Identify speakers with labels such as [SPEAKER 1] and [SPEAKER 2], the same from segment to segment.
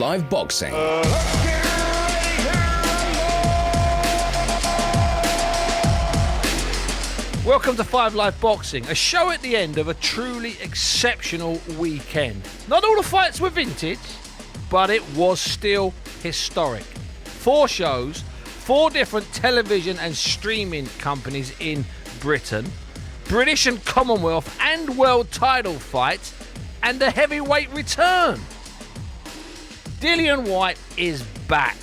[SPEAKER 1] Live boxing.
[SPEAKER 2] Welcome to 5 Live Boxing, a show at the end of a truly exceptional weekend. Not all the fights were vintage, but it was still historic. 4 shows, 4 different television and streaming companies in Britain, British and Commonwealth and world title fights, and a heavyweight return. Dillian Whyte is back,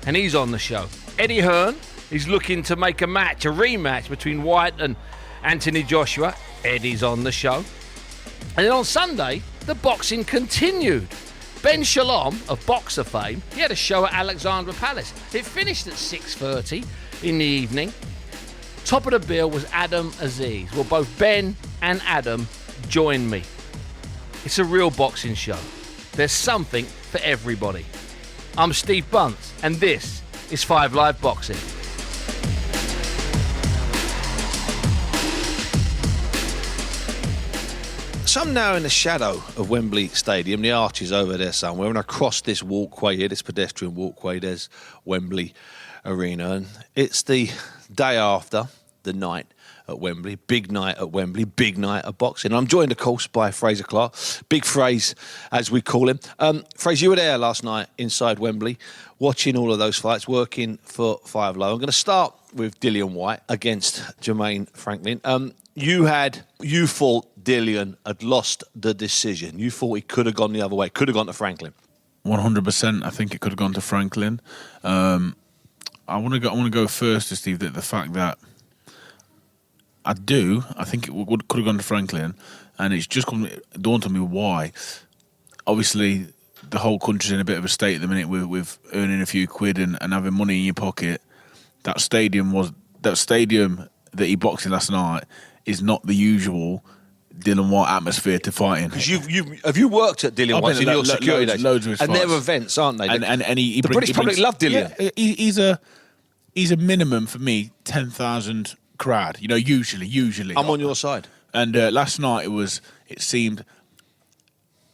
[SPEAKER 2] and he's on the show. Eddie Hearn is looking to make a rematch between Whyte and Anthony Joshua. Eddie's on the show. And then on Sunday, the boxing continued. Ben Shalom, of boxer fame, he had a show at Alexandra Palace. It finished at 6:30 in the evening. Top of the bill was Adam Aziz. Well, both Ben and Adam joined me. It's a real boxing show. There's something for everybody. I'm Steve Bunce, and this is 5 Live Boxing.
[SPEAKER 3] So I'm now in the shadow of Wembley Stadium. The arch is over there somewhere, and across this walkway here, this pedestrian walkway, there's Wembley Arena. And it's the day after the night at Wembley, big night at Wembley, big night of boxing. I'm joined, of course, by Fraser Clark, Big Fraser, as we call him. Fraser, you were there last night inside Wembley, watching all of those fights, working for 5 Live. I'm going to start with Dillian Whyte against Jermaine Franklin. You thought Dillian had lost the decision. You thought he could have gone the other way, could have gone to Franklin.
[SPEAKER 4] 100%. I think it could have gone to Franklin. I want to go first to Steve. The fact that I think it could have gone to Franklin, and it's just dawned on me why. Obviously, the whole country's in a bit of a state at the minute with earning a few quid and having money in your pocket. That stadium that he boxed in last night is not the usual Dillian Whyte atmosphere to fight in.
[SPEAKER 3] Because have you worked at Dillian Whyte in your security days?
[SPEAKER 4] Loads of his
[SPEAKER 3] and
[SPEAKER 4] fights.
[SPEAKER 3] they're events, aren't they?
[SPEAKER 4] The
[SPEAKER 3] British public love Dillian.
[SPEAKER 4] Yeah, he's a minimum for me 10,000 crowd. You know, usually.
[SPEAKER 3] I'm on your side.
[SPEAKER 4] And last night it seemed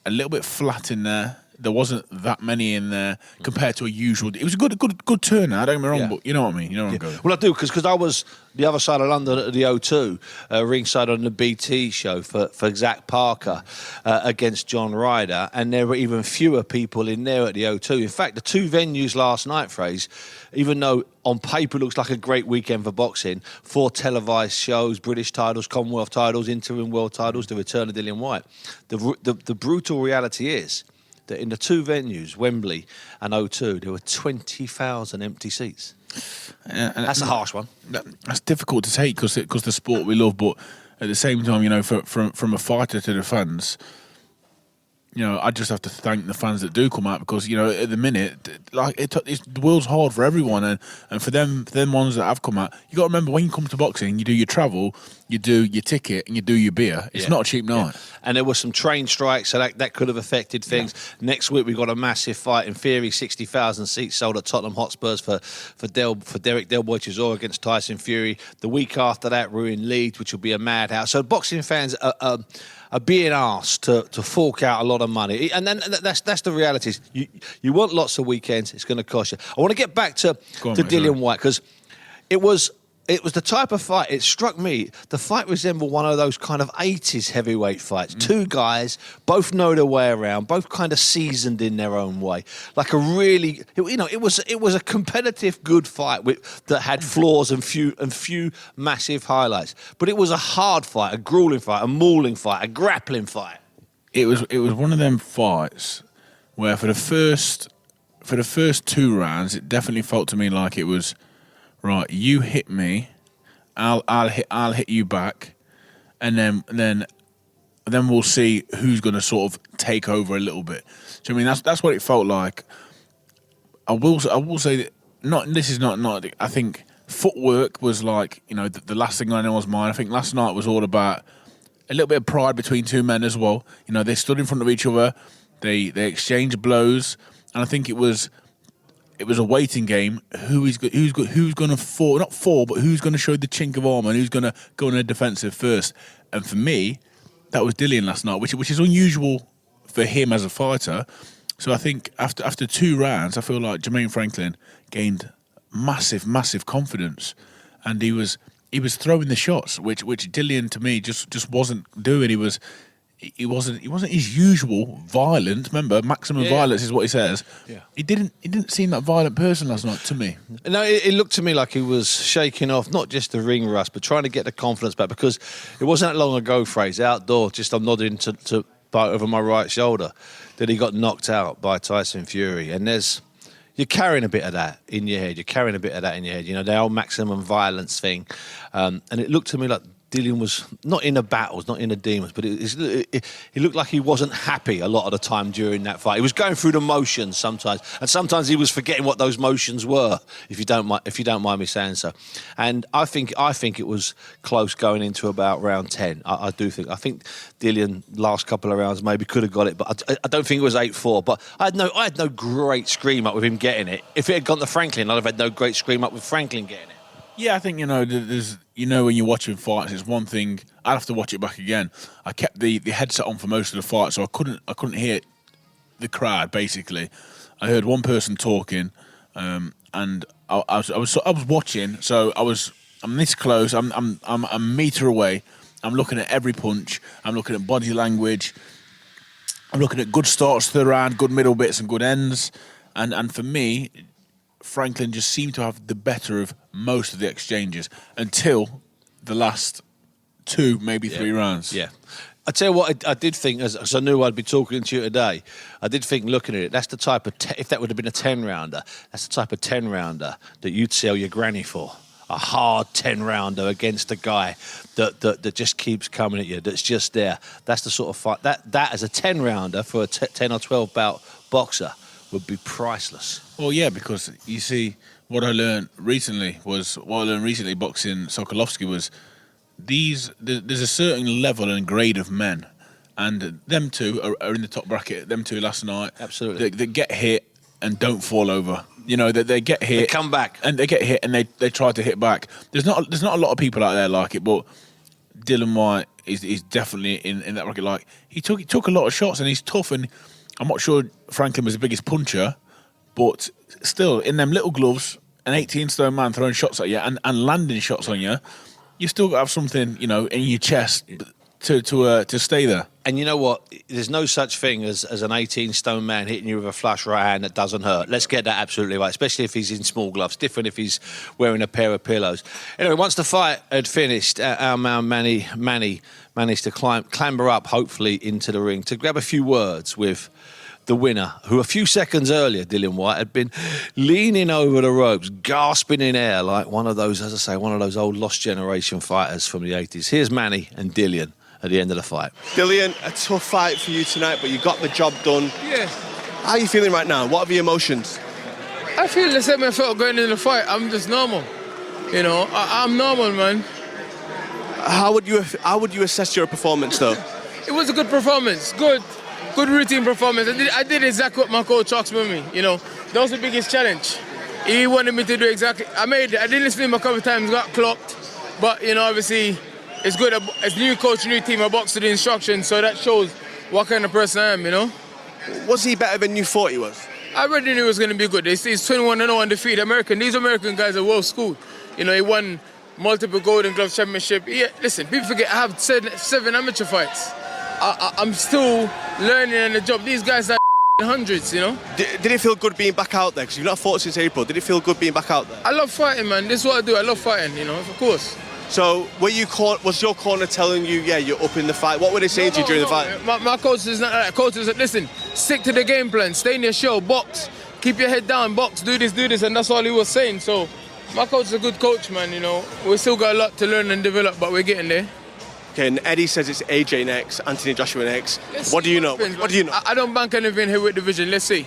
[SPEAKER 4] a little bit flat in there. There wasn't that many in there compared to a usual. It was a good turnout. Don't get me wrong, but you know what I mean. You know what I'm going.
[SPEAKER 3] Well, I do because I was the other side of London at the O2, ringside on the BT show for Zach Parker against John Ryder, and there were even fewer people in there at the O2. In fact, the 2 venues last night, Fraser, even though on paper it looks like a great weekend for boxing, 4 televised shows, British titles, Commonwealth titles, interim world titles, the return of Dillian Whyte. The brutal reality is that in the 2 venues, Wembley and O2, there were 20,000 empty seats. That's a harsh one.
[SPEAKER 4] That's difficult to take because the sport we love, but at the same time, you know, from a fighter to the fans, you know, I just have to thank the fans that do come out because, you know, at the minute, like the world's hard for everyone, and for them ones that have come out, you got to remember when you come to boxing, you do your travel, you do your ticket, and you do your beer. It's not a cheap night.
[SPEAKER 3] Yeah. And there were some train strikes, so that could have affected things. Yeah. Next week we've got a massive fight. In theory, 60,000 seats sold at Tottenham Hotspurs for Derek Del Boy Chisora against Tyson Fury. The week after that, we're in Leeds, which will be a madhouse. So boxing fans are being asked to fork out a lot of money, and then that's the reality. You want lots of weekends, it's going to cost you. I want to get back to Dillian Whyte because it was the type of fight. It struck me the fight resembled one of those kind of 80s heavyweight fights. 2 guys, both know their way around, both kind of seasoned in their own way. Like it was a competitive, good fight that had flaws and few massive highlights. But it was a hard fight, a grueling fight, a mauling fight, a grappling fight. It was
[SPEAKER 4] one of them fights where for the first 2 rounds, it definitely felt to me like it was right. You hit me, I'll hit you back, and then we'll see who's going to sort of take over a little bit. So I mean that's what it felt like. I will say that this is not. I think footwork was like, you know, the last thing on anyone's mind. I think last night was all about a little bit of pride between 2 men as well. You know, they stood in front of each other, they exchanged blows, and I think it was a waiting game. Who's going to fall? Not fall, but who's going to show the chink of armour and who's going to go on the defensive first? And for me, that was Dillian last night, which is unusual for him as a fighter. So I think after 2 rounds, I feel like Jermaine Franklin gained massive confidence, and he was throwing the shots, which Dillian to me just wasn't doing. He wasn't his usual violent. Remember, maximum violence is what he says.
[SPEAKER 3] Yeah.
[SPEAKER 4] He didn't seem that violent person last night to me.
[SPEAKER 3] No, it looked to me like he was shaking off not just the ring rust, but trying to get the confidence back, because it wasn't that long ago, Fraser, outdoor, just I'm nodding to over my right shoulder, that he got knocked out by Tyson Fury. And you're carrying a bit of that in your head. You know, the old maximum violence thing. And it looked to me like Dillian was not in the battles, not in the demons, but it looked like he wasn't happy a lot of the time during that fight. He was going through the motions sometimes, and sometimes he was forgetting what those motions were. If you don't mind me saying so, and I think it was close going into about round 10. I do think. I think Dillian last couple of rounds maybe could have got it, but I don't think it was 8-4. But I had no great scream up with him getting it. If it had gone to Franklin, I'd have had no great scream up with Franklin getting it.
[SPEAKER 4] Yeah, I think, there's when you're watching fights, it's one thing. I'd have to watch it back again. I kept the headset on for most of the fight, so I couldn't hear the crowd. Basically, I heard one person talking, and I was watching. So I'm this close. I'm a meter away. I'm looking at every punch. I'm looking at body language. I'm looking at good starts to the round, good middle bits, and good ends. And for me, Franklin just seemed to have the better of most of the exchanges until the last 2, maybe 3 rounds.
[SPEAKER 3] Yeah. I tell you what, I did think, as I knew I'd be talking to you today, I did think, looking at it, that's the type of, if that would have been a 10-rounder, that's the type of 10-rounder that you'd sell your granny for. A hard 10-rounder against a guy that just keeps coming at you, that's just there. That's the sort of fight. That as a 10-rounder for a 10 or 12 bout boxer would be priceless.
[SPEAKER 4] Well, yeah, because you see, what I learned recently boxing Sokolovsky was there's a certain level and grade of men, and them two are in the top bracket. Them two last night,
[SPEAKER 3] absolutely,
[SPEAKER 4] they get hit and don't fall over. You know, that they get hit,
[SPEAKER 3] they come back,
[SPEAKER 4] and they get hit and they try to hit back. There's not a lot of people out there like it, but Dillian Whyte is definitely in that bracket. Like he took a lot of shots and he's tough, and I'm not sure Franklin was the biggest puncher, but still, in them little gloves, an 18-stone man throwing shots at you and landing shots on you, you still got to have something, in your chest to stay there.
[SPEAKER 3] And you know what? There's no such thing as an 18-stone man hitting you with a flush right hand that doesn't hurt. Let's get that absolutely right, especially if he's in small gloves. Different if he's wearing a pair of pillows. Anyway, once the fight had finished, our man Manny managed to clamber up, hopefully, into the ring to grab a few words with the winner, who a few seconds earlier, Dillian Whyte, had been leaning over the ropes, gasping in air like one of those, as I say, one of those old lost generation fighters from the 80s. Here's Manny and Dillian at the end of the fight.
[SPEAKER 1] Dillian, a tough fight for you tonight, but you got the job done.
[SPEAKER 5] Yeah.
[SPEAKER 1] How are you feeling right now? What are your emotions?
[SPEAKER 5] I feel the same I felt going into the fight. I'm just normal. I'm normal, man.
[SPEAKER 1] How would you assess your performance, though?
[SPEAKER 5] It was a good performance. Good routine performance. I did exactly what my coach asked me. That was the biggest challenge. He wanted me to do exactly. I didn't listen to him a couple of times, got clocked. But, obviously, it's good. As new coach, new team, I boxed to the instructions, so that shows what kind of person I am,
[SPEAKER 1] Was he better than you thought he was?
[SPEAKER 5] I already knew he was going to be good. He's 21-0 undefeated American. These American guys are well schooled. He won multiple Golden Glove championship. Listen, people forget I have 7 amateur fights. I'm still learning on the job. These guys are hundreds, Did
[SPEAKER 1] it feel good being back out there? Because you've not fought since April. Did it feel good being back out there?
[SPEAKER 5] I love fighting, man. This is what I do. I love fighting, of course.
[SPEAKER 1] So, was your corner telling you, yeah, you're up in the fight? What were they saying to you during the fight?
[SPEAKER 5] My coach is not like that. Coach is like, listen, stick to the game plan. Stay in your show. Box. Keep your head down. Box. Do this. And that's all he was saying. So, my coach is a good coach, man, We still got a lot to learn and develop, but we're getting there.
[SPEAKER 1] Okay, and Eddie says it's AJ next, Anthony Joshua next. What do you know? What do you know?
[SPEAKER 5] I don't bank anything here with division. Let's see.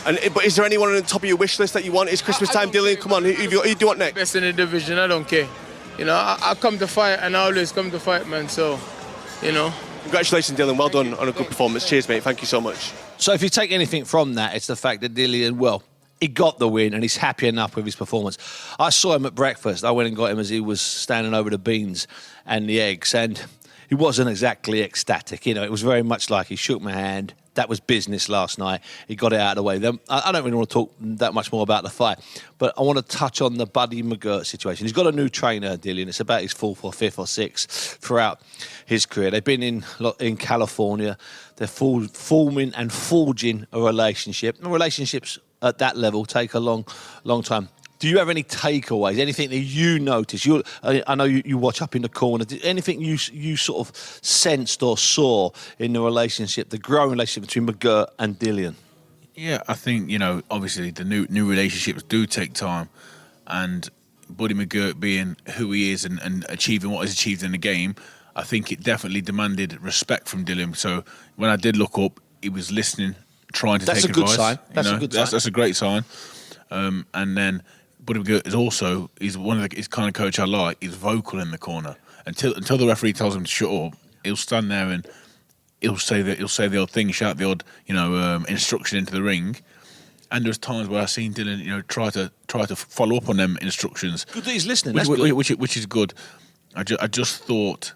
[SPEAKER 1] But is there anyone on the top of your wish list that you want? It's Christmas time, Dillian. Come on, who do you want next?
[SPEAKER 5] Best in the division. I don't care. I come to fight, and I always come to fight, man. So,
[SPEAKER 1] Congratulations, Dillian. Well done on a good performance. Cheers, mate. Thank you so much.
[SPEAKER 3] So if you take anything from that, it's the fact that Dillian, he got the win and he's happy enough with his performance. I saw him at breakfast. I went and got him as he was standing over the beans and the eggs. And he wasn't exactly ecstatic. You know, it was very much like he shook my hand. That was business last night. He got it out of the way. Then I don't really want to talk that much more about the fight, but I want to touch on the Buddy McGirt situation. He's got a new trainer, Dillian. It's about his 4th or 5th or 6th throughout his career. They've been in California. They're forming and forging a relationship. And relationships at that level take a long time. Do you have any takeaways? Anything that you noticed? I know you watch up in the corner. Anything you sort of sensed or saw in the relationship, the growing relationship between McGirt and Dillian?
[SPEAKER 4] Yeah, I think, you know, obviously the new relationships do take time, and Buddy McGirt being who he is and achieving what he's achieved in the game, I think it definitely demanded respect from Dillian. So when I did look up, he was listening, trying to take advice.
[SPEAKER 3] That's a good sign.
[SPEAKER 4] That's a great sign. And then Buddy McGirt he's one of the kind of coach I like. He's vocal in the corner until the referee tells him to shut up. He'll stand there and he'll say the odd thing, shout the odd instruction into the ring. And there's times where I've seen Dillian try to follow up on them instructions.
[SPEAKER 3] Good that he's listening.
[SPEAKER 4] Which is good. I just thought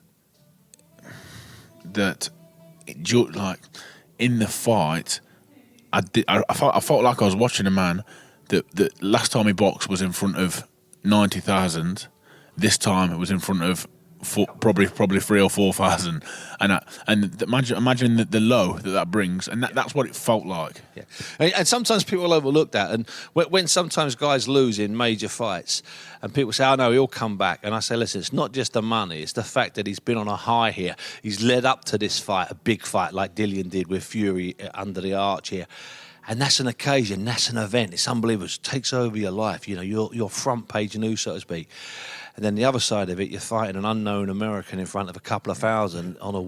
[SPEAKER 4] that in the fight, I felt like I was watching a man that last time he boxed was in front of 90,000. This time it was in front of probably 3,000 or 4,000, and imagine the low that brings, and that's what it felt like.
[SPEAKER 3] Yeah, and sometimes people overlook that, and when sometimes guys lose in major fights, and people say, "Oh no, he'll come back," and I say, "Listen, it's not just the money; it's the fact that he's been on a high here. He's led up to this fight, a big fight like Dillian did with Fury under the arch here." And that's an occasion, that's an event. It's unbelievable. It takes over your life. You know, your front page news, so to speak. And then the other side of it, you're fighting an unknown American in front of a couple of thousand on a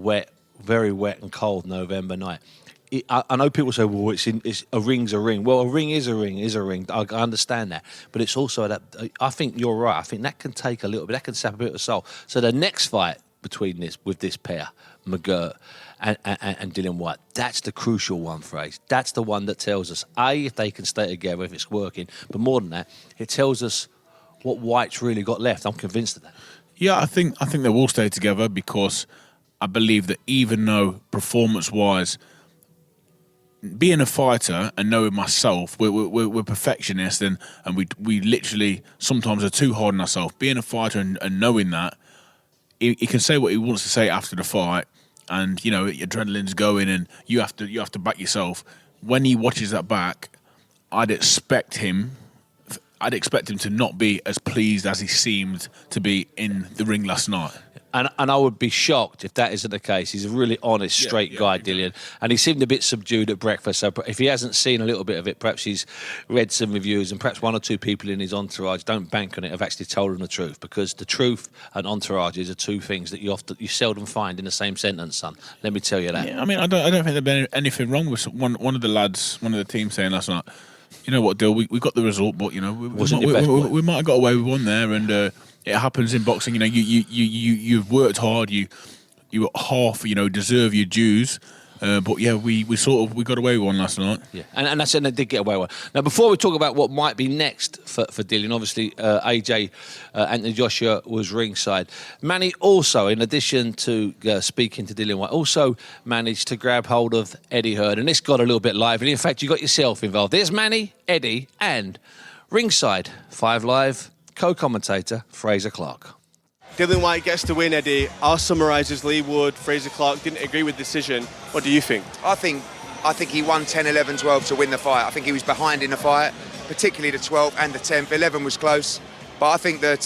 [SPEAKER 3] very wet and cold November night. I know people say, well, it's a ring's a ring. Well, a ring is a ring. I understand that. But it's also that, I think you're right. I think that can take a little bit, that can sap a bit of soul. So the next fight with this pair, McGirt and Dillian Whyte, that's the crucial one, Fraser. That's the one that tells us, A, if they can stay together, if it's working. But more than that, it tells us what Whyte's really got left. I'm convinced of that.
[SPEAKER 4] Yeah, I think they will stay together, because I believe that even though performance-wise, being a fighter and knowing myself, we're perfectionists, and we literally sometimes are too hard on ourselves. Being a fighter and knowing that, he can say what he wants to say after the fight, and your adrenaline's going, and you have to back yourself. When he watches that back, I'd expect him to not be as pleased as he seemed to be in the ring last night.
[SPEAKER 3] And I would be shocked if that isn't the case. He's a really honest, straight guy, Dillian. And he seemed a bit subdued at breakfast. So if he hasn't seen a little bit of it, perhaps he's read some reviews, and perhaps one or two people in his entourage, don't bank on it, have actually told him the truth. Because the truth and entourages are two things that you seldom find in the same sentence, son. Let me tell you that.
[SPEAKER 4] Yeah, I mean, I don't think there'd be anything wrong with one of the lads, one of the team saying last night, you know what, Dill, we got the result, but we might have got away with one there, and it happens in boxing. You've worked hard, you half deserve your dues, but yeah, we got away with one last night.
[SPEAKER 3] Yeah, and that's, and they did get away with one. Now, before we talk about what might be next for Dillian, obviously AJ Anthony Joshua was ringside. Manny also, in addition to speaking to Dillian Whyte, also managed to grab hold of Eddie Hearn, and this got a little bit lively. In fact, you got yourself involved. There's Manny, Eddie, and ringside 5 Live co-commentator Fraser Clark.
[SPEAKER 1] Dillian Whyte gets the win, Eddie. Our summarisers, Lee Wood, Fraser Clark, didn't agree with the decision. What do you think?
[SPEAKER 6] I think he won 10, 11, 12 to win the fight. I think he was behind in the fight, particularly the 12th and the 10th. 11 was close, but I think that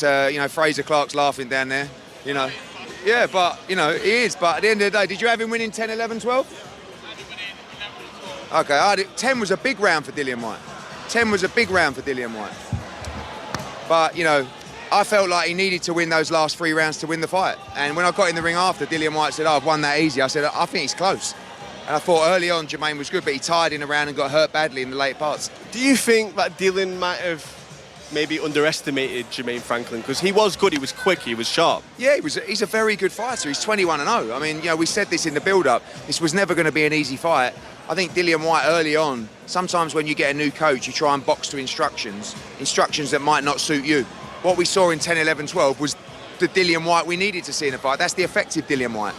[SPEAKER 6] Fraser Clark's laughing down there. Yeah, but he is. But at the end of the day, did you have him winning 10, 11, 12? Okay, 10 was a big round for Dillian Whyte. 10 was a big round for Dillian Whyte. But I felt like he needed to win those last 3 rounds to win the fight. And when I got in the ring after, Dillian Whyte said, I've won that easy. I said, I think he's close. And I thought early on Jermaine was good, but he tired in the round and got hurt badly in the late parts.
[SPEAKER 1] Do you think that Dillian might have maybe underestimated Jermaine Franklin? Because he was good, he was quick, he was sharp. Yeah,
[SPEAKER 6] he's a very good fighter. He's 21-0. I mean, we said this in the build-up. This was never going to be an easy fight. I think Dillian Whyte early on, sometimes when you get a new coach, you try and box to instructions that might not suit you. What we saw in 10, 11, 12 was the Dillian Whyte we needed to see in a fight. That's the effective Dillian Whyte.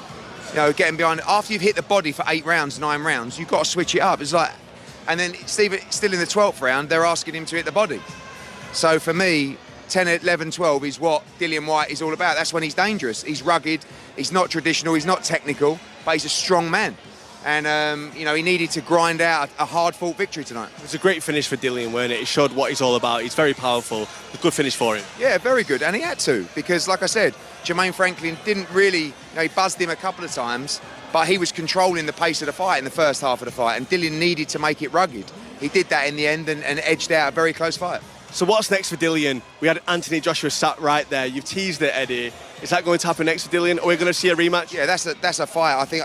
[SPEAKER 6] getting behind. After you've hit the body for 8 rounds, 9 rounds, you've got to switch it up. It's like, and then Steve, still in the 12th round, they're asking him to hit the body. So for me, 10, 11, 12 is what Dillian Whyte is all about. That's when he's dangerous. He's rugged. He's not traditional. He's not technical, but he's a strong man. And, he needed to grind out a hard-fought victory tonight.
[SPEAKER 1] It was a great finish for Dillian, weren't it? It showed what he's all about. He's very powerful. A good finish for him.
[SPEAKER 6] Yeah, very good. And he had to, because, like I said, Jermaine Franklin didn't really... he buzzed him a couple of times, but he was controlling the pace of the fight in the first half of the fight, and Dillian needed to make it rugged. He did that in the end and edged out a very close fight.
[SPEAKER 1] So what's next for Dillian? We had Anthony Joshua sat right there. You've teased it, Eddie. Is that going to happen next for Dillian? Are we going to see a rematch?
[SPEAKER 6] Yeah, that's a fight. I think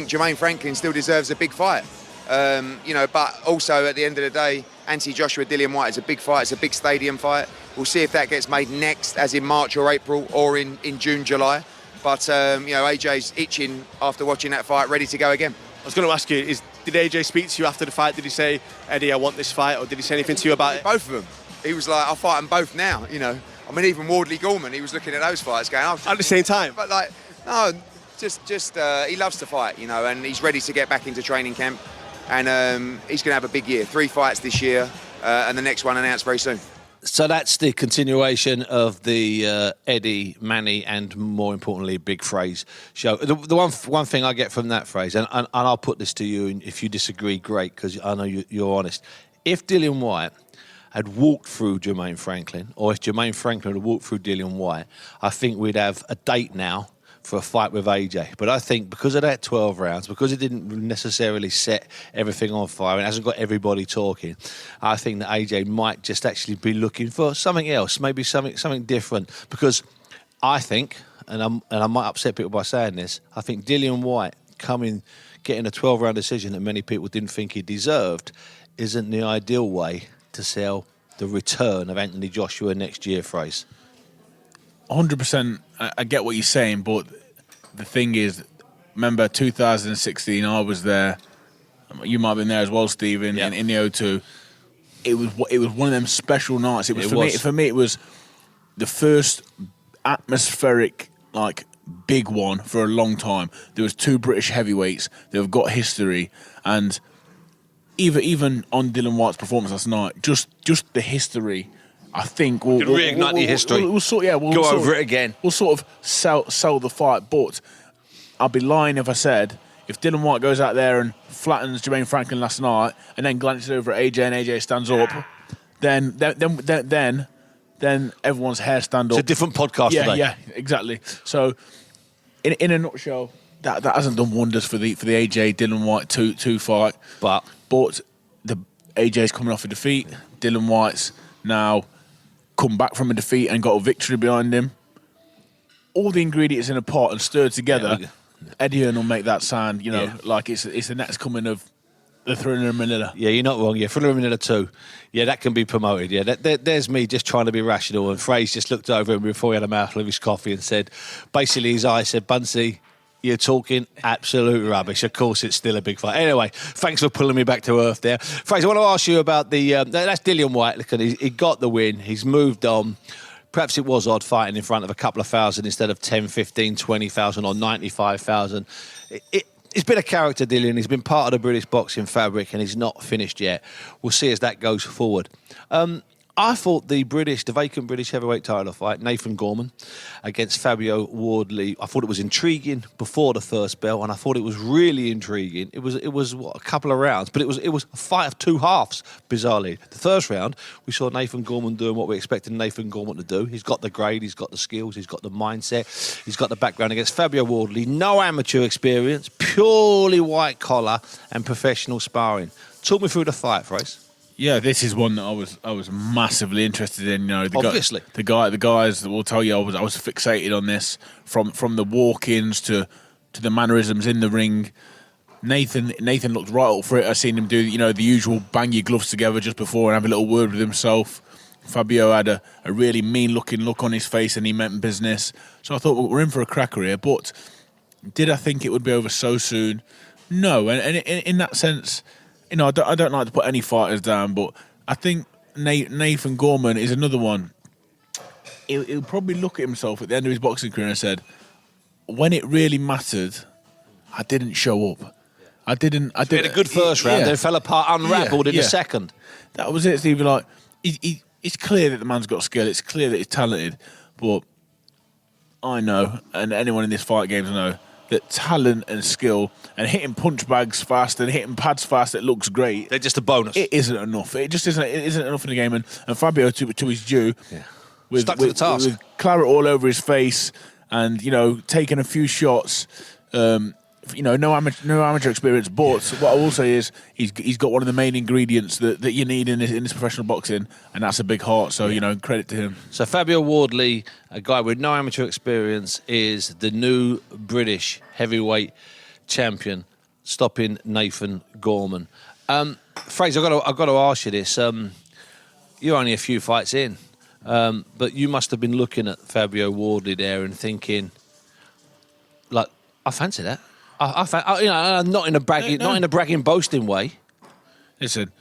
[SPEAKER 6] Jermaine Franklin still deserves a big fight. But also at the end of the day, Anthony Joshua, Dillian Whyte is a big fight. It's a big stadium fight. We'll see if that gets made next, as in March or April, or in June, July. But AJ's itching after watching that fight, ready to go again.
[SPEAKER 1] I was going to ask you, did AJ speak to you after the fight? Did he say, Eddie, I want this fight, or did he say anything to you about it?
[SPEAKER 6] Both of them. He was like, I'll fight them both now, even Wardley Gorman, he was looking at those fights going,
[SPEAKER 1] at the same time?
[SPEAKER 6] But no, just he loves to fight, and he's ready to get back into training camp. And he's going to have a big year. 3 fights this year, and the next one announced very soon.
[SPEAKER 3] So that's the continuation of the Eddie, Manny, and more importantly, Big Phrase show. The one thing I get from that phrase, and I'll put this to you, and if you disagree, great, because I know you're honest. If Dillian Whyte had walked through Jermaine Franklin, or if Jermaine Franklin had walked through Dillian Whyte, I think we'd have a date now for a fight with AJ. But I think because of that 12 rounds, because it didn't necessarily set everything on fire and hasn't got everybody talking, I think that AJ might just actually be looking for something else, maybe something different. Because I think, and I might upset people by saying this, I think Dillian Whyte getting a 12-round decision that many people didn't think he deserved isn't the ideal way to sell the return of Anthony Joshua next year, Phrase.
[SPEAKER 4] 100%. I get what you're saying, but the thing is, remember 2016, I was there. You might have been there as well, Stephen, in the O2. It was one of them special nights. For me, it was the first atmospheric, big one for a long time. There was 2 British heavyweights that have got history, and even on Dillian Whyte's performance last night, just the history, I think we'll
[SPEAKER 3] reignite the history.
[SPEAKER 4] We'll
[SPEAKER 3] go over it again.
[SPEAKER 4] We'll sort of sell the fight, but I'd be lying if I said if Dillian Whyte goes out there and flattens Jermaine Franklin last night and then glances over at AJ and AJ stands up, then everyone's hair stand up.
[SPEAKER 3] It's a different podcast today.
[SPEAKER 4] Yeah, exactly. So in a nutshell, that hasn't done wonders for the AJ Dillian Whyte two fight. But the AJ's coming off a defeat. Dillian Whyte's now come back from a defeat and got a victory behind him. All the ingredients in a pot and stirred together. Eddie will make that sound, like it's the next coming of the Thriller in Manila.
[SPEAKER 3] Yeah, you're not wrong. Yeah, Thriller in Manila 2. Yeah, that can be promoted. Yeah, there's me just trying to be rational. And Fraze just looked over him before he had a mouthful of his coffee and said, basically his eye said, Bunsey, you're talking absolute rubbish. Of course, it's still a big fight. Anyway, thanks for pulling me back to earth there. Fraser, I want to ask you about that's Dillian Whyte. Look, he got the win. He's moved on. Perhaps it was odd fighting in front of a couple of thousand instead of 10, 15, 20,000 or 95,000. He's been a character, Dillian. He's been part of the British boxing fabric and he's not finished yet. We'll see as that goes forward. I thought the vacant British heavyweight title fight, Nathan Gorman against Fabio Wardley, I thought it was intriguing before the first bell, and I thought it was really intriguing. It was a couple of rounds, but it was a fight of 2 halves, bizarrely. The first round, we saw Nathan Gorman doing what we expected Nathan Gorman to do. He's got the grade, he's got the skills, he's got the mindset, he's got the background against Fabio Wardley. No amateur experience, purely white collar and professional sparring. Talk me through the fight, Fraser.
[SPEAKER 4] Yeah, this is one that I was massively interested in.
[SPEAKER 3] Obviously,
[SPEAKER 4] the guys that will tell you I was fixated on this from the walk-ins to the mannerisms in the ring. Nathan looked right up for it. I seen him do the usual bang your gloves together just before and have a little word with himself. Fabio had a really mean-looking look on his face and he meant business. So I thought we're in for a cracker here. But did I think it would be over so soon? No, and in that sense. I don't like to put any fighters down, but I think Nathan Gorman is another one. He'll probably look at himself at the end of his boxing career and said, when it really mattered, I didn't show up. I didn't.
[SPEAKER 3] He had a good first round,
[SPEAKER 4] yeah.
[SPEAKER 3] then fell apart, unravelled in the second.
[SPEAKER 4] That was it, Steve. Like, it's clear that the man's got skill. It's clear that he's talented. But I know, and anyone in this fight games know, that talent and skill and hitting punch bags fast and hitting pads fast, it looks great.
[SPEAKER 3] They're just a bonus.
[SPEAKER 4] It isn't enough. It just isn't. It isn't enough in the game. And Fabio, to his due,
[SPEAKER 3] Stuck to the task.
[SPEAKER 4] with claret all over his face, and taking a few shots. No amateur experience. But what I will say is he's got one of the main ingredients that you need in this professional boxing, and that's a big heart. So credit to him.
[SPEAKER 3] So Fabio Wardley, a guy with no amateur experience, is the new British heavyweight champion, stopping Nathan Gorman. Fraser, I've got to ask you this. You're only a few fights in, but you must have been looking at Fabio Wardley there and thinking, like, I fancy that. Not in a bragging, boasting way.
[SPEAKER 4] Listen,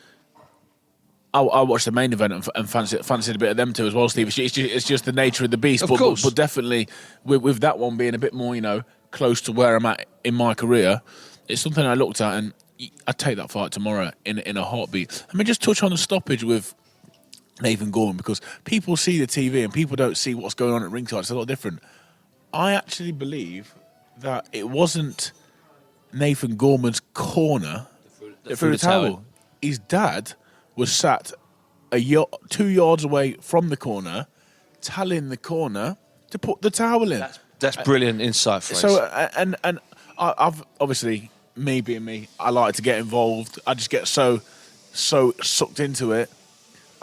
[SPEAKER 4] I watched the main event and fancied a bit of them too as well, Steve. It's just the nature of the beast.
[SPEAKER 3] Of course.
[SPEAKER 4] But definitely, with that one being a bit more, close to where I'm at in my career, it's something I looked at, and I'd take that fight tomorrow in a heartbeat. Let me just touch on the stoppage with Nathan Gorman, because people see the TV and people don't see what's going on at ringside. It's a lot different. I actually believe that it wasn't Nathan Gorman's corner that threw the towel. His dad was sat 2 yards away from the corner, telling the corner to put the towel in.
[SPEAKER 3] That's brilliant insight, Fraser.
[SPEAKER 4] So, and I've obviously, me being me, I like to get involved. I just get so sucked into it.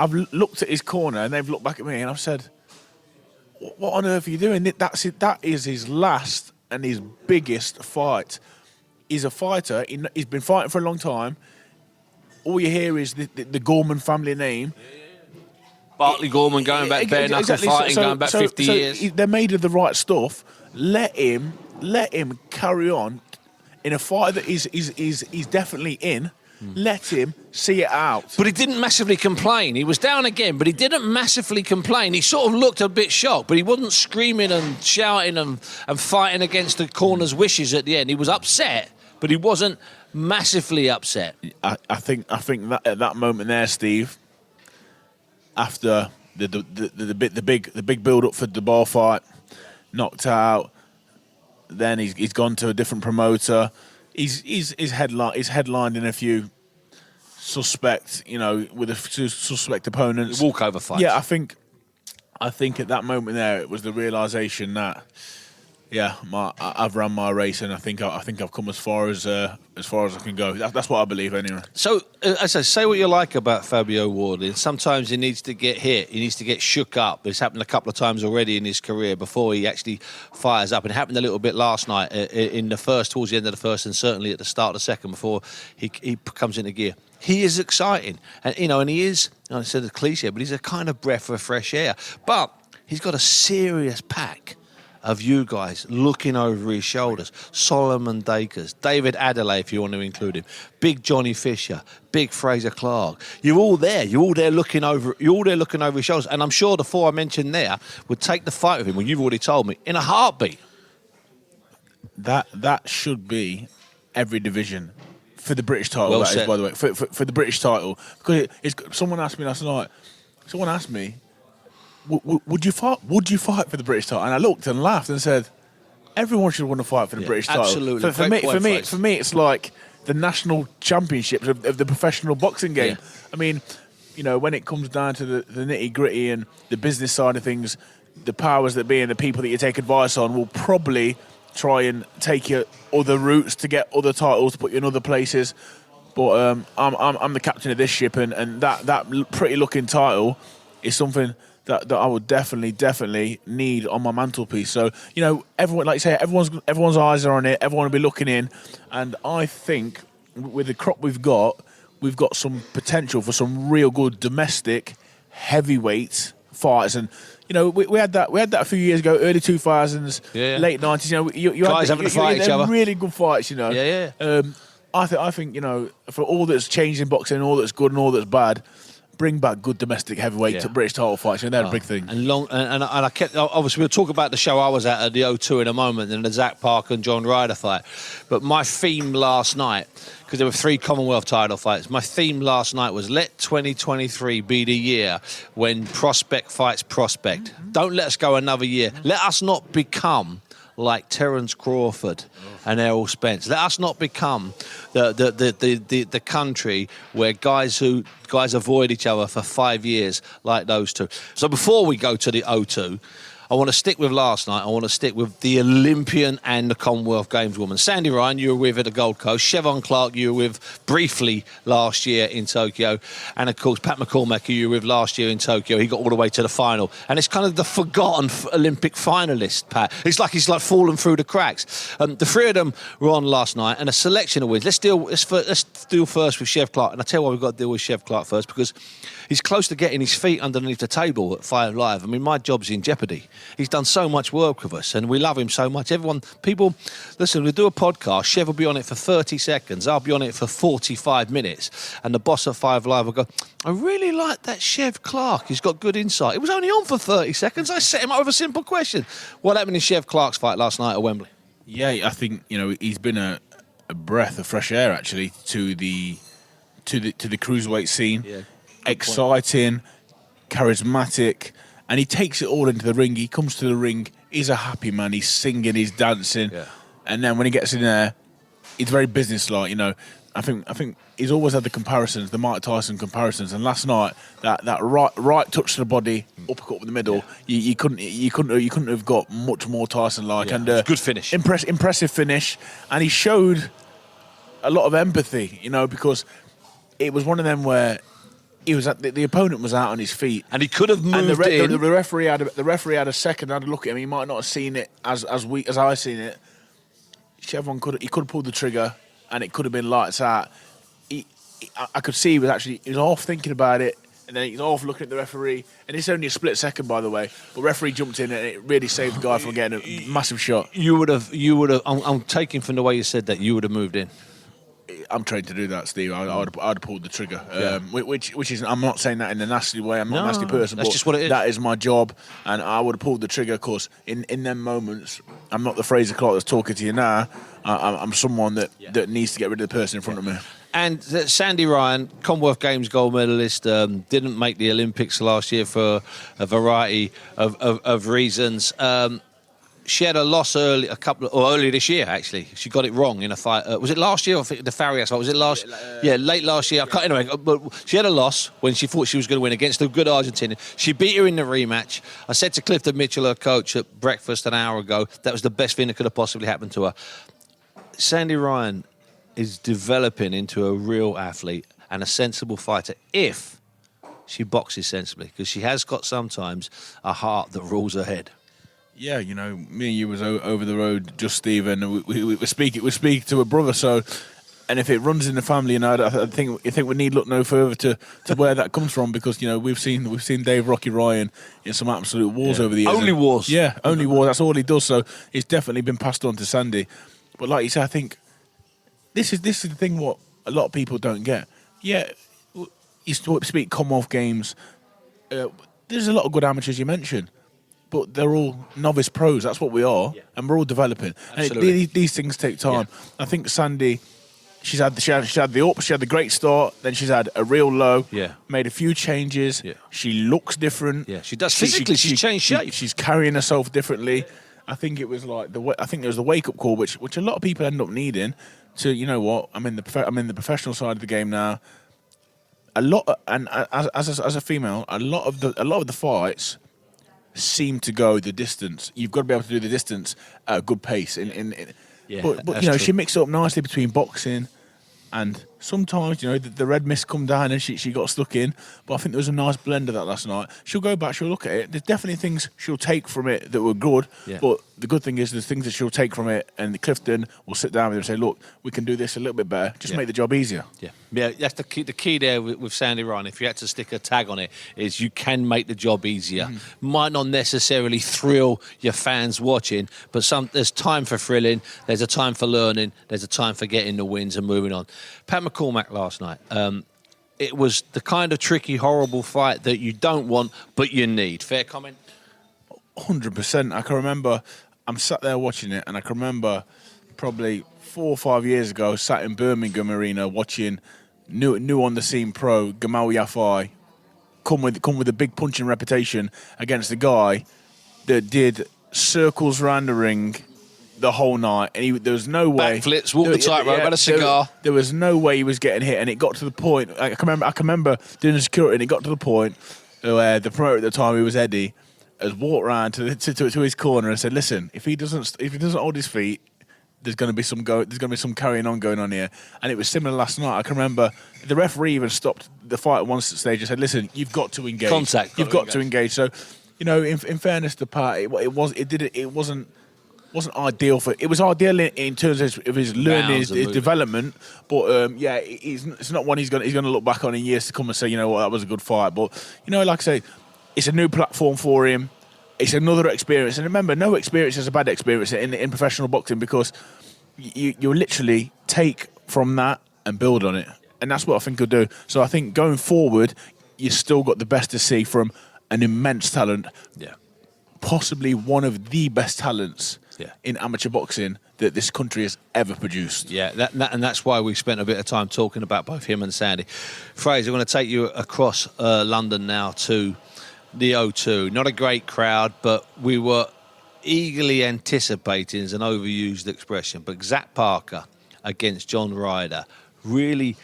[SPEAKER 4] I've looked at his corner and they've looked back at me and I've said, "What on earth are you doing? That is his last and his biggest fight." He's a fighter. He's been fighting for a long time. All you hear is the Gorman family name.
[SPEAKER 3] Bartley Gorman going back bare knuckle fighting, going back 50 years.
[SPEAKER 4] They're made of the right stuff. Let him carry on in a fight that he's definitely in. Let him see it out.
[SPEAKER 3] But he didn't massively complain. He was down again, but he didn't massively complain. He sort of looked a bit shocked, but he wasn't screaming and shouting and fighting against the corner's wishes at the end. He was upset, but he wasn't massively upset.
[SPEAKER 4] I think that at that moment there, Steve, after the big build up for the ball fight, knocked out, then he's gone to a different promoter. He's headlined in a few suspect, with a few suspect opponents.
[SPEAKER 3] Walkover fights.
[SPEAKER 4] Yeah, I think at that moment there, it was the realization that, I've run my race, and I think I've come as far as I can go. That's what I believe, anyway.
[SPEAKER 3] So, as I say, what you like about Fabio Wardley. Sometimes he needs to get hit. He needs to get shook up. It's happened a couple of times already in his career before he actually fires up. And it happened a little bit last night in the first, towards the end of the first, and certainly at the start of the second before he comes into gear. He is exciting, and and he is. I said a cliche, but he's a kind of breath of fresh air. But he's got a serious pack of you guys looking over his shoulders. Solomon Dakers, David Adelaide, if you want to include him, Big Johnny Fisher, Big Fraser Clark. You're all there. You're all there looking over his shoulders. And I'm sure the four I mentioned there would take the fight with him, well, you've already told me, in a heartbeat.
[SPEAKER 4] That should be every division for the British title.
[SPEAKER 3] Well
[SPEAKER 4] that
[SPEAKER 3] said.
[SPEAKER 4] is, by the way, for the British title. Because someone asked me last night. Someone asked me, Would you fight for the British title? And I looked and laughed and said, everyone should want to fight for the British title.
[SPEAKER 3] Absolutely.
[SPEAKER 4] For me, it's like the national championships of the professional boxing game.
[SPEAKER 3] Yeah.
[SPEAKER 4] I mean, when it comes down to the nitty gritty and the business side of things, the powers that be and the people that you take advice on will probably try and take you other routes to get other titles, to put you in other places. But I'm the captain of this ship, and that pretty looking title is something that I would definitely need on my mantelpiece. So, everyone, like you say, everyone's eyes are on it. Everyone will be looking in. And I think with the crop we've got some potential for some real good domestic heavyweight fights. And, we had that a few years ago, early 2000s, late 90s. You
[SPEAKER 3] guys
[SPEAKER 4] had
[SPEAKER 3] having to fight each other.
[SPEAKER 4] Really good fights,
[SPEAKER 3] Yeah.
[SPEAKER 4] I think, for all that's changed in boxing, all that's good and all that's bad, bring back good domestic heavyweight to British title fights. They're a big thing.
[SPEAKER 3] And I kept, obviously we'll talk about the show I was at the O2 in a moment, and the Zach Parker and John Ryder fight. But my theme last night, because there were 3 Commonwealth title fights, my theme last night was let 2023 be the year when prospect fights prospect. Don't let us go another year. Let us not become like Terence Crawford and Errol Spence. Let us not become the country where guys avoid each other for 5 years like those two. So before we go to the O2, I want to stick with last night. I want to stick with the Olympian and the Commonwealth Games woman. Sandy Ryan, you were with at the Gold Coast. Siobhan Clarke, you were with briefly last year in Tokyo. And, of course, Pat McCormack, who you were with last year in Tokyo. He got all the way to the final. And it's kind of the forgotten Olympic finalist, Pat. It's like he's fallen through the cracks. The 3 of them were on last night, and a selection of wins. Let's deal first with Chev Clarke. And I'll tell you why we've got to deal with Chev Clarke first, because he's close to getting his feet underneath the table at 5 Live. I mean, my job's in jeopardy. He's done so much work with us, and we love him so much. People, listen, we'll do a podcast. Chev will be on it for 30 seconds. I'll be on it for 45 minutes. And the boss at 5 Live will go, I really like that Chev Clarke. He's got good insight. It was only on for 30 seconds. I set him up with a simple question. What happened in Chev Clarke's fight last night at Wembley?
[SPEAKER 4] Yeah, I think, he's been a breath of fresh air, actually, to the cruiserweight scene. Yeah. Exciting, charismatic, and he takes it all into the ring. He comes to the ring, he's a happy man, he's singing, he's dancing, and then when he gets in there, he's very businesslike. I think he's always had the comparisons, the Mike Tyson comparisons, and last night that right touch to the body, uppercut in the middle, you couldn't have got much more Tyson-like, and
[SPEAKER 3] good finish,
[SPEAKER 4] impressive finish, and he showed a lot of empathy, because it was one of them where he was the opponent was out on his feet,
[SPEAKER 3] and he could have moved in.
[SPEAKER 4] The referee had a second, had a look at him. He might not have seen it as I seen it. Chevron could have pulled the trigger, and it could have been lights out. I could see he was off thinking about it, and then he's off looking at the referee. And it's only a split second, by the way. But referee jumped in, and it really saved the guy from getting a massive shot.
[SPEAKER 3] You would have. I'm taking from the way you said that you would have moved in.
[SPEAKER 4] I'm trained to do that, Steve. I'd have pulled the trigger. Which is, I'm not saying that in a nasty way. I'm not a nasty person.
[SPEAKER 3] That's just what it is.
[SPEAKER 4] That is my job, and I would have pulled the trigger because in them moments, I'm not the Fraser Clarke that's talking to you now. I'm someone that needs to get rid of the person in front of me.
[SPEAKER 3] And Sandy Ryan, Commonwealth Games gold medalist, didn't make the Olympics last year for a variety of reasons. She had a loss earlier this year, actually. She got it wrong in a fight. Was it last year? I think the Farias fight. Was it last? Late last year. Anyway, but she had a loss when she thought she was going to win against a good Argentinian. She beat her in the rematch. I said to Clifton Mitchell, her coach, at breakfast an hour ago, that was the best thing that could have possibly happened to her. Sandy Ryan is developing into a real athlete and a sensible fighter if she boxes sensibly, because she has got sometimes a heart that rules her head.
[SPEAKER 4] Yeah, me and you was over the road, just Steve, and we speak to a brother. So, and if it runs in the family, I think we need look no further to where that comes from, because we've seen Dave Rocky Ryan in some absolute wars over the years.
[SPEAKER 3] Only wars.
[SPEAKER 4] Yeah, only wars. That's all he does. So it's definitely been passed on to Sandy. But like you said, I think this is the thing what a lot of people don't get. Yeah, you speak Commonwealth Games. There's a lot of good amateurs you mentioned. But they're all novice pros. That's what we are, and we're all developing.
[SPEAKER 3] Absolutely.
[SPEAKER 4] And these things take time. Yeah. I think Sandy, she had the up, she had the great start, then she's had a real low.
[SPEAKER 3] Yeah.
[SPEAKER 4] Made a few changes. Yeah. She looks different.
[SPEAKER 3] Yeah, she does physically. She's changed shape.
[SPEAKER 4] She's carrying herself differently. I think it was like I think there was the wake up call, which a lot of people end up needing. To what, I'm in the professional side of the game now. And as a female, a lot of the fights seem to go the distance. You've got to be able to do the distance at a good pace. But she mixed it up nicely between boxing and sometimes, the red mist come down and she got stuck in. But I think there was a nice blend of that last night. She'll go back, she'll look at it. There's definitely things she'll take from it that were good. Yeah. But the good thing is there's things that she'll take from it, and Clifton will sit down with her and say, look, we can do this a little bit better. Just make the job easier.
[SPEAKER 3] Yeah, that's the key there with Sandy Ryan. If you had to stick a tag on it, is you can make the job easier. Might not necessarily thrill your fans watching, but there's time for thrilling, there's a time for learning, there's a time for getting the wins and moving on. Pat McCormack last night, it was the kind of tricky, horrible fight that you don't want, but you need. Fair comment?
[SPEAKER 4] 100%. I can remember, I'm sat there watching it, and I can remember probably 4 or 5 years ago, sat in Birmingham Arena watching new on the scene pro Gamal Yafai come with a big punching reputation against a guy that did circles around the ring the whole night, and there was no way.
[SPEAKER 3] Backflips, walk the tightrope, had a cigar.
[SPEAKER 4] There was no way he was getting hit, and it got to the point. I can remember doing the security, and it got to the point where the promoter at the time, who was Eddie, has walked round to his corner and said, "Listen, if he doesn't hold his feet, there's going to be some carrying on going on here." And it was similar last night. I can remember the referee even stopped the fight at one stage and said, "Listen, you've got to engage.
[SPEAKER 3] Contact.
[SPEAKER 4] You've got to engage." So, in fairness to Pat, it wasn't ideal for. It was ideal in terms of his learning, his development. But it's not one he's going to look back on in years to come and say, you know what, that was a good fight. But like I say, it's a new platform for him. It's another experience, and remember, no experience is a bad experience in professional boxing, because you literally take from that and build on it, and that's what I think he'll do. So I think going forward, you still got the best to see from an immense talent, possibly one of the best talents in amateur boxing that this country has ever produced.
[SPEAKER 3] Yeah, and that's why we spent a bit of time talking about both him and Sandy. Fraser, I'm going to take you across London now to the O2. Not a great crowd, but we were eagerly anticipating, is an overused expression, but Zach Parker against John Ryder really,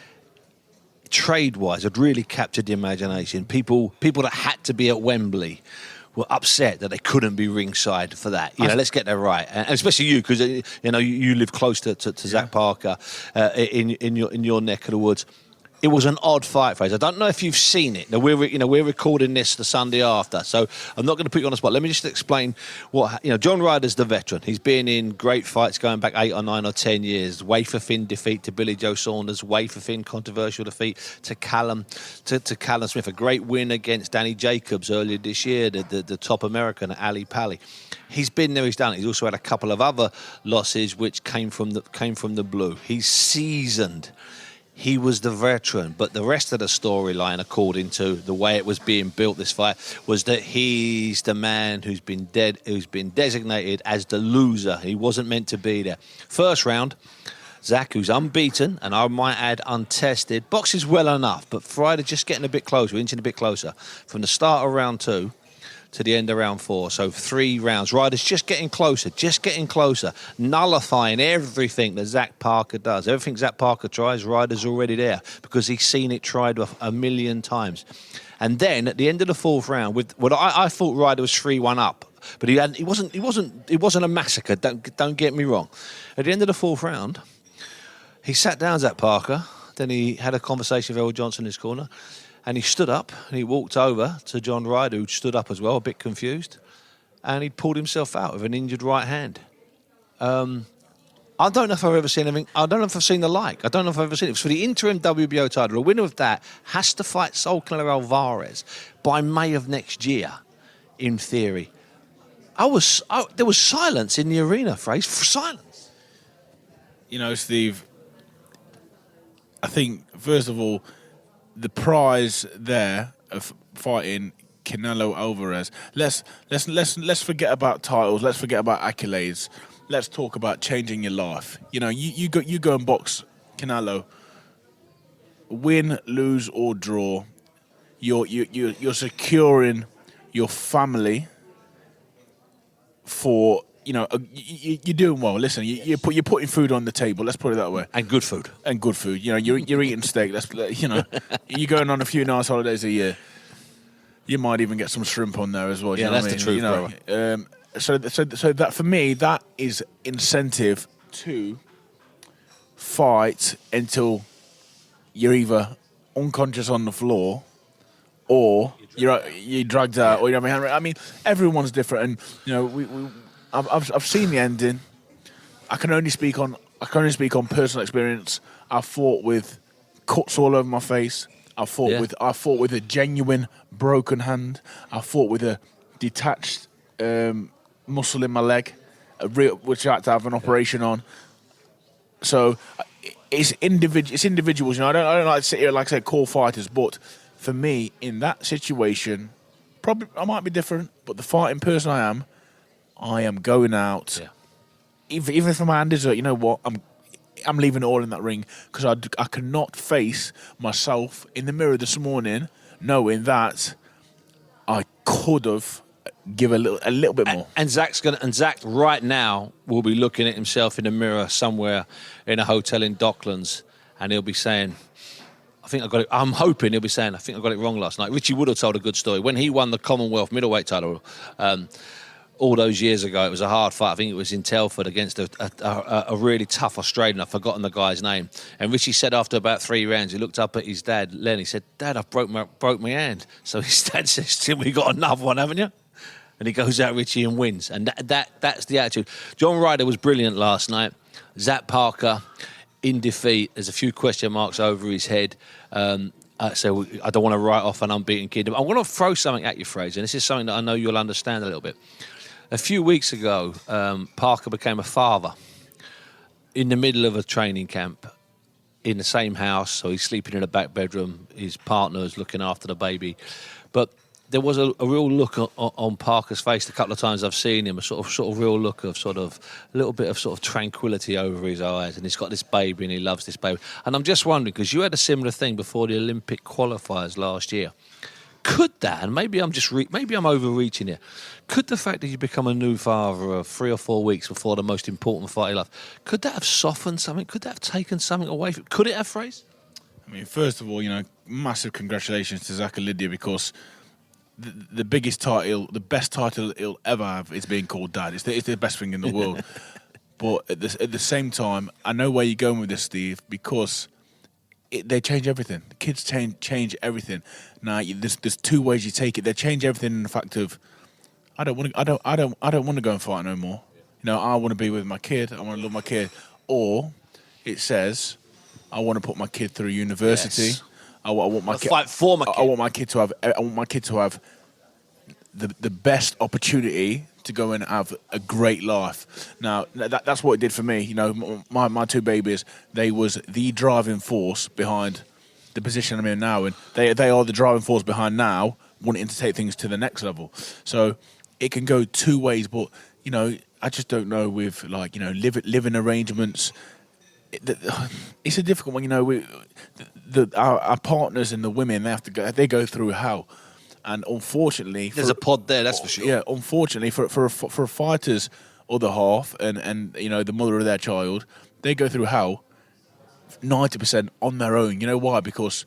[SPEAKER 3] trade-wise, had really captured the imagination. People that had to be at Wembley were upset that they couldn't be ringside for that. Let's get that right, and especially you, because you live close to Zach Parker in your neck of the woods. It was an odd fight, Fraser. I don't know if you've seen it. Now we're recording this the Sunday after, so I'm not going to put you on the spot. Let me just explain what John Ryder's the veteran. He's been in great fights going back 8 or 9 or 10 years. Wafer thin defeat to Billy Joe Saunders. Wafer thin controversial defeat to Callum Smith. A great win against Danny Jacobs earlier this year. The top American at Ali Pali. He's been there. He's done it. He's also had a couple of other losses which came from the blue. He's seasoned. He was the veteran, but the rest of the storyline, according to the way it was being built, this fight, was that he's the man who's been designated as the loser. He wasn't meant to be there. First round, Zach, who's unbeaten, and I might add untested, boxes well enough, but Friday just getting a bit closer, inching a bit closer. From the start of round 2 to the end of round 4, so 3 rounds. Ryder's just getting closer, nullifying everything that Zach Parker does. Everything Zach Parker tries, Ryder's already there, because he's seen it tried a million times. And then at the end of the 4th round, with what I thought Ryder was 3-1 up, but it wasn't a massacre. Don't get me wrong. At the end of the 4th round, he sat down Zach Parker. Then he had a conversation with Errol Johnson in his corner. And he stood up and he walked over to John Ryder, who stood up as well, a bit confused. And he pulled himself out with an injured right hand. I don't know if I've ever seen anything. I don't know if I've seen the like. I don't know if I've ever seen it. It was for the interim WBO title. The winner of that has to fight Saul Canelo Alvarez by May of next year, in theory. There was silence in the arena, Fraser. Silence.
[SPEAKER 4] Steve, I think, first of all, the prize there of fighting Canelo Alvarez. Let's forget about titles. Let's forget about accolades. Let's talk about changing your life. You go and box Canelo. Win, lose or draw, you're securing your family for. You're doing well. Listen, you're putting food on the table. Let's put it that way.
[SPEAKER 3] And good food.
[SPEAKER 4] You're eating steak. You're going on a few nice holidays a year. You might even get some shrimp on there as well.
[SPEAKER 3] Yeah, that's the truth, brother.
[SPEAKER 4] So that for me, that is incentive to fight until you're either unconscious on the floor or you're dragged out. Or I mean, everyone's different, and I've seen the ending. I can only speak on personal experience. I fought with cuts all over my face. I fought with a genuine broken hand. I fought with a detached muscle in my leg, which I had to have an operation on. So it's individuals. I don't like to sit here and, like I say, call fighters, but for me in that situation, probably I might be different. But the fighting person I am going out.
[SPEAKER 3] Yeah.
[SPEAKER 4] Even if my hand is, you know what, I'm leaving it all in that ring because I cannot face myself in the mirror this morning knowing that I could have give a little bit more.
[SPEAKER 3] And Zach right now will be looking at himself in the mirror somewhere in a hotel in Docklands, and he'll be saying, I'm hoping he'll be saying, I think I got it wrong last night. Richie Woodall told a good story. When he won the Commonwealth middleweight title all those years ago, it was a hard fight. I think it was in Telford against a really tough Australian. I've forgotten the guy's name. And Richie said after about 3 rounds, he looked up at his dad, Len. He said, "Dad, I've broke my hand." So his dad says to him, "We got another one, haven't you?" And he goes out, Richie, and wins. And that's the attitude. John Ryder was brilliant last night. Zach Parker in defeat. There's a few question marks over his head. So I don't want to write off an unbeaten kingdom. I want to throw something at you, Fraser, and this is something that I know you'll understand a little bit. A few weeks ago, Parker became a father in the middle of a training camp in the same house. So he's sleeping in a back bedroom. His partner's looking after the baby. But there was a real look on Parker's face a couple of times I've seen him, a sort of real look of sort of a little bit of sort of tranquility over his eyes. And he's got this baby and he loves this baby. And I'm just wondering, because you had a similar thing before the Olympic qualifiers last year. Could that, and maybe I'm overreaching here, could the fact that you become a new father of 3 or 4 weeks before the most important fight of your life, could that have softened something? Could that have taken something away from? Could it have, Fraser?
[SPEAKER 4] I mean, first of all, massive congratulations to Zach and Lydia, because the biggest title, the best title he'll ever have is being called dad. It's the best thing in the world. But at the same time, I know where you're going with this, Steve, because they change everything. The kids change everything. Now, there's 2 ways you take it. They change everything in the fact of, I don't want to go and fight no more. I want to be with my kid. I want to love my kid. Or it says, I want to put my kid through university. Yes. I want my kid. Fight for my kid. I want my kid to have the best opportunity to go and have a great life. Now, that's what it did for me. My 2 babies, they was the driving force behind the position I'm in now, and they are the driving force behind now wanting to take things to the next level. So it can go 2 ways, but I just don't know with living arrangements. It's a difficult one. Our partners and the women, they go through hell. And unfortunately,
[SPEAKER 3] there's a pod there, that's for sure.
[SPEAKER 4] Yeah, unfortunately for a fighter's other half and the mother of their child, they go through hell 90% on their own. You know why? Because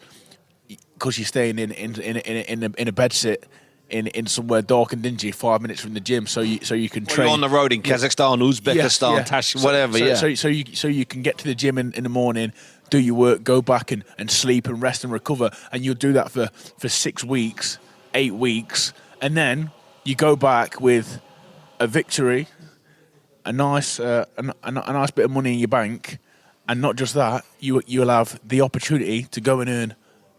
[SPEAKER 4] you're staying in a bed sit in somewhere dark and dingy, 5 minutes from the gym, so you can train.
[SPEAKER 3] You're on the road in Kazakhstan, Uzbekistan, Tashkent, whatever.
[SPEAKER 4] So you can get to the gym in the morning, do your work, go back and sleep and rest and recover, and you'll do that for 6 weeks. 8 weeks, and then you go back with a victory, a nice bit of money in your bank, and not just that, you'll have the opportunity to go and earn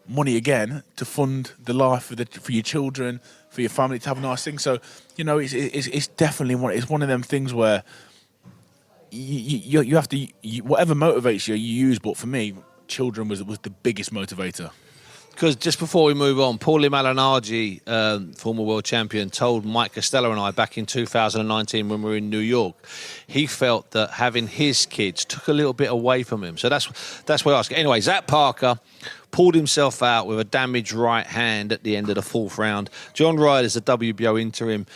[SPEAKER 4] money again to fund the life for your children, for your family, to have nice things. So it's definitely one of them things where you have to whatever motivates you use. But for me, children was the biggest motivator.
[SPEAKER 3] Because just before we move on, Paulie Malignaggi, former world champion, told Mike Costello and I back in 2019 when we were in New York, he felt that having his kids took a little bit away from him. So that's why I ask. Anyway, Zach Parker pulled himself out with a damaged right hand at the end of the 4th round. John Ryder's the WBO interim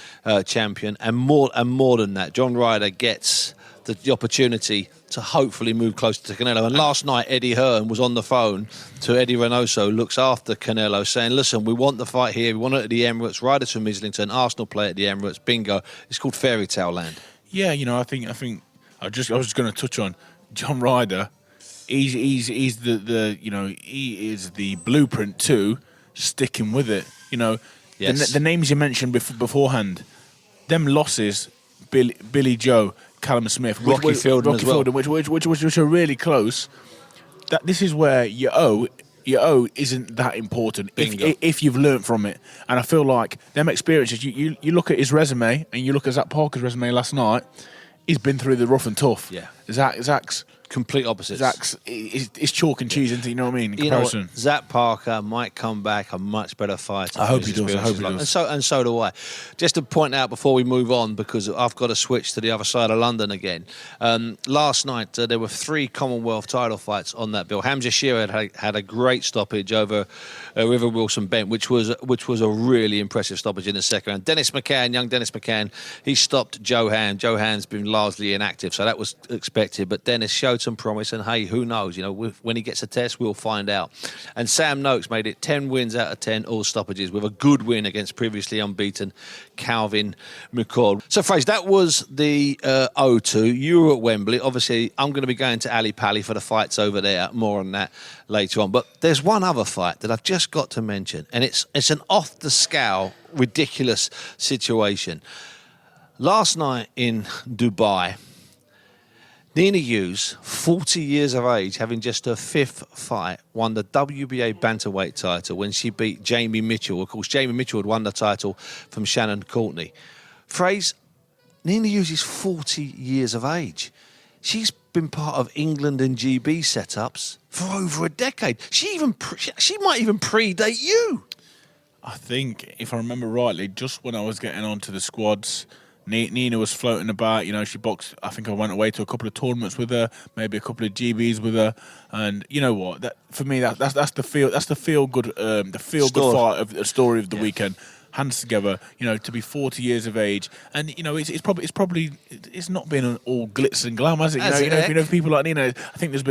[SPEAKER 3] champion, and more than that, John Ryder gets the opportunity to hopefully move closer to Canelo. And last night, Eddie Hearn was on the phone to Eddie Reynoso, looks after Canelo, saying, listen, we want the fight here. We want it at the Emirates. Ryder's from Islington. Arsenal play at the Emirates. Bingo. It's called Fairy Tale Land.
[SPEAKER 4] Yeah, I think I was just going to touch on John Ryder. He's the he is the blueprint to sticking with it. Yes. The names you mentioned beforehand, them losses, Billy Joe, Callum Smith,
[SPEAKER 3] Rocky Fielding as well,
[SPEAKER 4] which are really close. That this is where your O isn't that important if you've learnt from it. And I feel like them experiences. You look at his resume and you look at Zach Parker's resume last night. He's been through the rough and tough.
[SPEAKER 3] Yeah,
[SPEAKER 4] Zach's
[SPEAKER 3] complete opposites.
[SPEAKER 4] Zach's it's chalk and cheese, isn't it? You know what I mean? In
[SPEAKER 3] You know what?
[SPEAKER 4] comparison.
[SPEAKER 3] Zach Parker might come back a much better fighter.
[SPEAKER 4] I hope
[SPEAKER 3] for his
[SPEAKER 4] he does. I hope he
[SPEAKER 3] experiences
[SPEAKER 4] does.
[SPEAKER 3] And so do I. Just to point out before we move on, because I've got to switch to the other side of London again. Last night there were 3 Commonwealth title fights on that bill. Hamza Shearer had a great stoppage over River Wilson Bent, which was a really impressive stoppage in the second round. Young Dennis McCann, he stopped Joe Hand. Joe Hand's been largely inactive, so that was expected. But Dennis showed some promise, and hey, who knows? You know, when he gets a test, we'll find out. And Sam Noakes made it 10 wins out of 10, all stoppages, with a good win against previously unbeaten Calvin McCord. So, Fraser, that was the O2. You were at Wembley. Obviously, I'm going to be going to Ali Pali for the fights over there. More on that later on. But there's one other fight that I've just got to mention, and it's an off-the-scale, ridiculous situation. Last night in Dubai, Nina Hughes, 40 years of age, having just her 5th fight, won the WBA bantamweight title when she beat Jamie Mitchell. Of course, Jamie Mitchell had won the title from Shannon Courtney. Fraser, Nina Hughes is 40 years of age. She's been part of England and GB setups for over a decade. She might even predate you.
[SPEAKER 4] I think, if I remember rightly, just when I was getting onto the squads, Nina was floating about. You know, she boxed. I think I went away to a couple of tournaments with her, maybe a couple of GBs with her. And you know what? That for me, that's the feel. That's the feel good. The feel good fight of the story of the weekend. Hands together, you know, to be 40 years of age, and you know, it's not been all glitz and glam, has it? If you know people like Nina, I think there's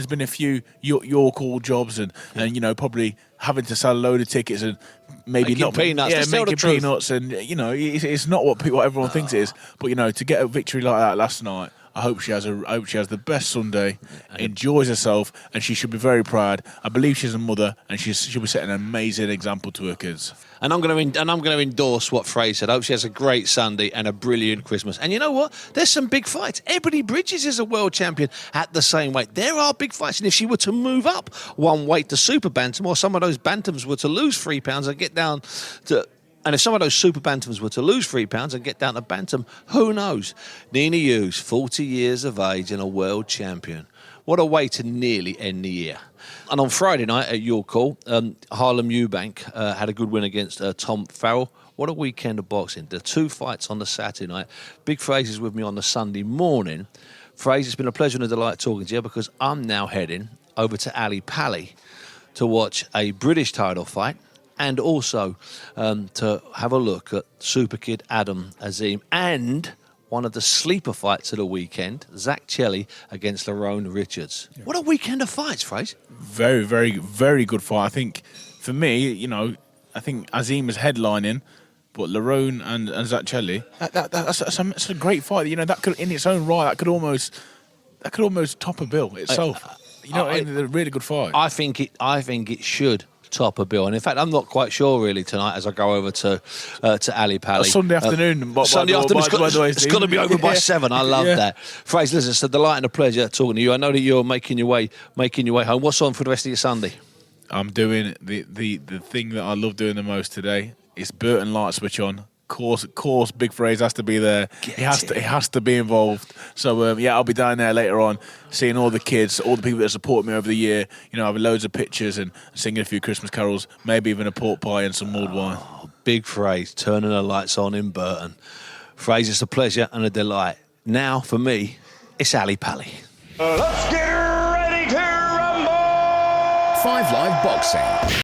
[SPEAKER 4] been a few York all jobs and you know, probably having to sell a load of tickets and maybe
[SPEAKER 3] making
[SPEAKER 4] not
[SPEAKER 3] peanuts,
[SPEAKER 4] making peanuts, and you know, it's not what everyone thinks it is. But you know, to get a victory like that last night, I hope she has the best Sunday, enjoys herself, and she should be very proud. I believe she's a mother, and she'll be setting an amazing example to her kids.
[SPEAKER 3] And I'm going to endorse what Fraser said. I hope she has a great Sunday and a brilliant Christmas. And you know what? There's some big fights. Ebony Bridges is a world champion at the same weight. There are big fights. And if she were to move up one weight to super bantam, or some of those bantams were to lose 3 pounds and get down to... And if some of those super bantams were to lose 3 pounds and get down to bantam, who knows? Nina Hughes, 40 years of age and a world champion. What a way to nearly end the year. And on Friday night at your call, Harlem Eubank had a good win against Tom Farrell. What a weekend of boxing. The 2 fights on the Saturday night. Big Fraser's with me on the Sunday morning. Fraser, it's been a pleasure and a delight talking to you, because I'm now heading over to Ali Pali to watch a British title fight, and also to have a look at Super Kid Adam Azim and one of the sleeper fights of the weekend, Zach Chelli against Lerone Richards. Yeah. What a weekend of fights, Fraser. Very, very, very good fight. I think, for me, you know, I think Azim is headlining, but Lerone and Zach Chelli, that's a great fight. You know, that could, in its own right, that could almost top a bill itself. You know, it's a really good fight. I think it should top a bill, and in fact, I'm not quite sure really tonight as I go over to Ali Pali.
[SPEAKER 4] Sunday afternoon.
[SPEAKER 3] Sunday afternoon. It's got to be over by 7. I love that. Fraser, listen, it's a delight and a pleasure talking to you. I know that you're making your way home. What's on for the rest of your Sunday? I'm doing the thing that I love doing the most today. It's Burton Light Switch on. Course, Big Fraser has to be there. He has to be involved. So I'll be down there later on, seeing all the kids, all the people that support me over the year. You know, having loads of pictures and singing a few Christmas carols, maybe even a pork pie and some mulled wine. Big Fraser turning the lights on in Burton. Fraser, it's a pleasure and a delight. Now, for me, it's Ali Pali.
[SPEAKER 7] Let's get ready to rumble!
[SPEAKER 8] 5 Live Boxing.